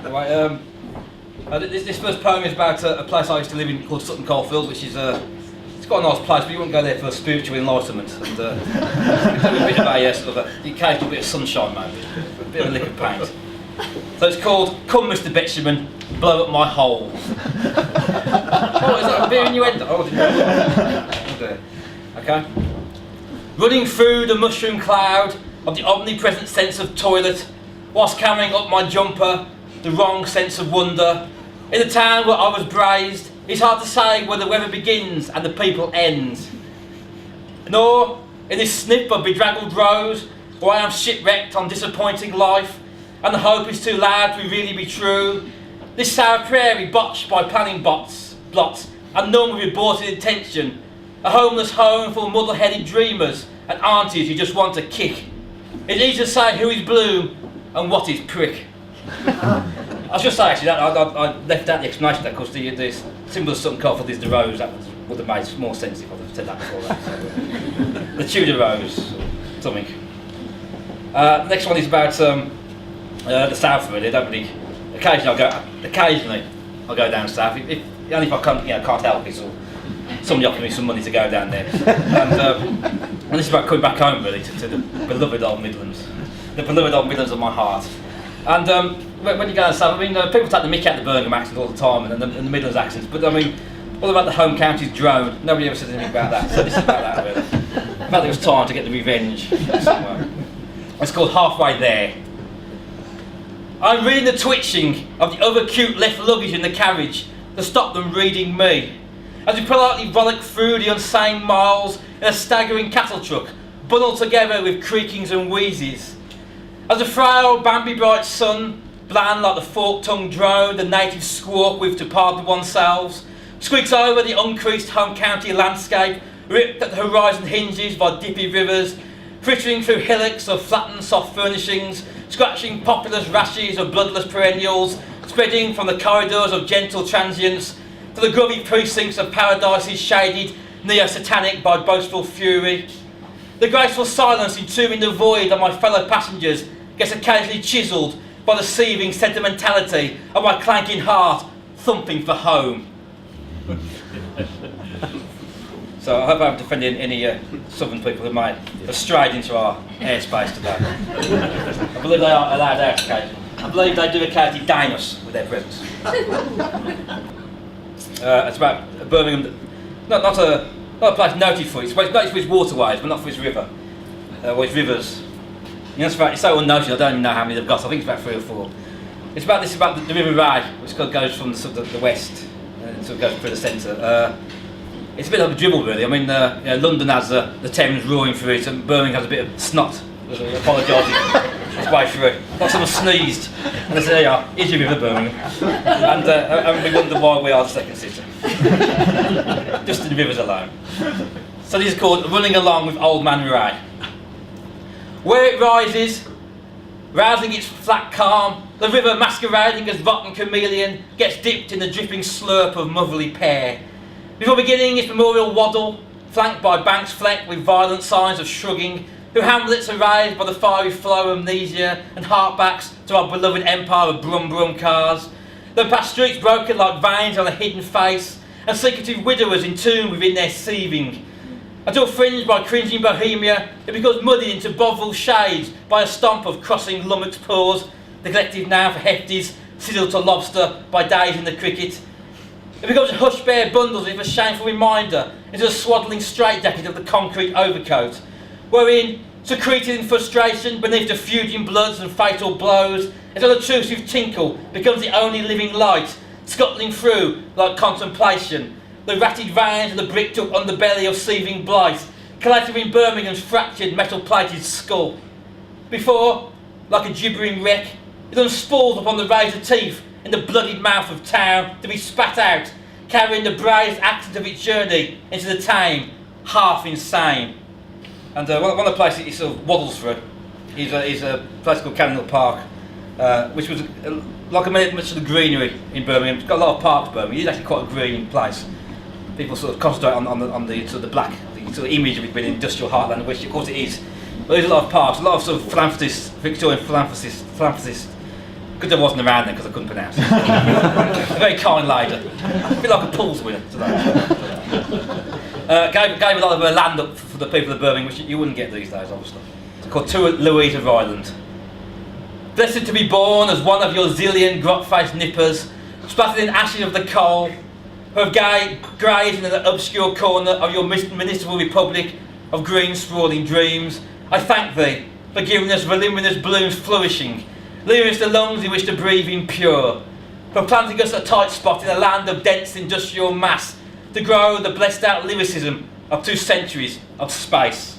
Anyway, this first poem is about a place I used to live in called Sutton Coldfield, which is it's quite a nice place, but you wouldn't go there for spiritual enlightenment. And it's a bit of a sort of the occasional bit of sunshine, maybe, a bit of a lick of paint. So it's called "Come, Mr. Bitumen, Blow Up My Hole." Oh, is that a beer in your head? Oh, okay. Running through the mushroom cloud of the omnipresent sense of toilet, whilst carrying up my jumper, the wrong sense of wonder. In the town where I was braised, it's hard to say where the weather begins and the people end. Nor, in this snip of bedraggled rose, where I am shipwrecked on disappointing life, and the hope is too loud to really be true, this sour prairie botched by planning blots, and none with aborted intention, a homeless home full of muddle-headed dreamers and aunties who just want to kick. It's easy to say who is Bloom and what is Prick. I should say actually that I left out the explanation of that because the symbol of Sutton Coldfield is the rose. That would have made more sense if I'd have said that before that. So, the Tudor rose, or something. Next one is about the south really. I don't really. Occasionally I'll go down south. Only if I can't help it, or somebody offers me some money to go down there. And this is about coming back home really to the beloved old Midlands, the beloved old Midlands of my heart. And when you go down south, I mean, people take the mick out of the Birmingham accent all the time and the Midlands accents, but I mean, what about the home counties drone? Nobody ever says anything about that, so this is about that really. I felt it was time to get the revenge somewhere. It's called Halfway There. I'm reading the twitching of the other cute left luggage in the carriage to stop them reading me, as we politely frolic through the unsane miles in a staggering cattle truck, bundled together with creakings and wheezes. As the frail, Bambi-bright sun, bland like the fork-tongued drone the natives squawk with to pardon oneself, squeaks over the uncreased home county landscape, ripped at the horizon hinges by dippy rivers, frittering through hillocks of flattened soft furnishings, scratching populous rashes of bloodless perennials, spreading from the corridors of gentle transients to the grubby precincts of paradises shaded neo-satanic by boastful fury. The graceful silence entombing the void of my fellow passengers gets occasionally chiselled by the seething sentimentality of my clanking heart thumping for home. So I hope I haven't offended any southern people who might have strayed into our airspace today. I believe they are allowed out occasionally. I believe they do occasionally dine us with their presence. It's about Birmingham, not a place noted for it's noted for its waterways, but not for its river, or its rivers. You know, it's so unnoted, I don't even know how many they've got. I think it's about 3 or 4. It's about the River Ray, which goes from the west and sort of goes through the centre. It's a bit of a dribble really. I mean, London has the Thames roaring through it, and Birmingham has a bit of snot apologising its way through. Like someone sneezed, and they said, "There you are, here's your river, Birmingham." And we wonder why we are the second city. Just in the rivers alone. So this is called Running Along with Old Man Ray. Where it rises, rousing its flat calm, the river masquerading as rotten chameleon gets dipped in the dripping slurp of motherly pear. Before beginning its memorial waddle, flanked by banks flecked with violent signs of shrugging, who hamlets are raised by the fiery flow of amnesia and harkbacks to our beloved empire of brum-brum cars, the past streets broken like veins on a hidden face, and secretive widowers entombed within their seething, until fringed by cringing bohemia, it becomes muddied into Bovril shades by a stomp of crossing lummox paws, the collective noun for hefties, sizzled to lobster by days in the cricket. It becomes hushed bare bundles with a shameful reminder into the swaddling straitjacket of the concrete overcoat, wherein, secreted in frustration beneath the fusing bloods and fatal blows, its unobtrusive tinkle becomes the only living light, scuttling through like contemplation, the ratted veins of the bricked-up underbelly of seething blight, collected in Birmingham's fractured metal-plated skull. Before, like a gibbering wreck, it unspooled upon the razor teeth in the bloodied mouth of town to be spat out, carrying the braised accent of its journey into the tame, half insane. And one of the places it sort of waddles through is a place called Cannon Park, which was like much of the greenery in Birmingham. It's got a lot of parks, Birmingham. It's actually quite a green place. People sort of concentrate on the sort of the black, the sort of image of it being an industrial heartland, which of course it is. But there's a lot of parks, a lot of sort of philanthropists, Victorian philanthropists, Because I wasn't around then, because I couldn't pronounce it. A very kind lady. A bit like a pools winner today. Gave a lot of her land up for the people of Birmingham, which you wouldn't get these days, obviously. It's called To Louisa of Ireland. Blessed to be born as one of your zillion grot-faced nippers, splattered in ashes of the coal, who have grazed in an obscure corner of your municipal republic of green sprawling dreams. I thank thee for giving us voluminous blooms flourishing, leaving us the lungs in which to breathe in pure, for planting us a tight spot in a land of dense industrial mass, to grow the blessed out lyricism of 2 centuries of space.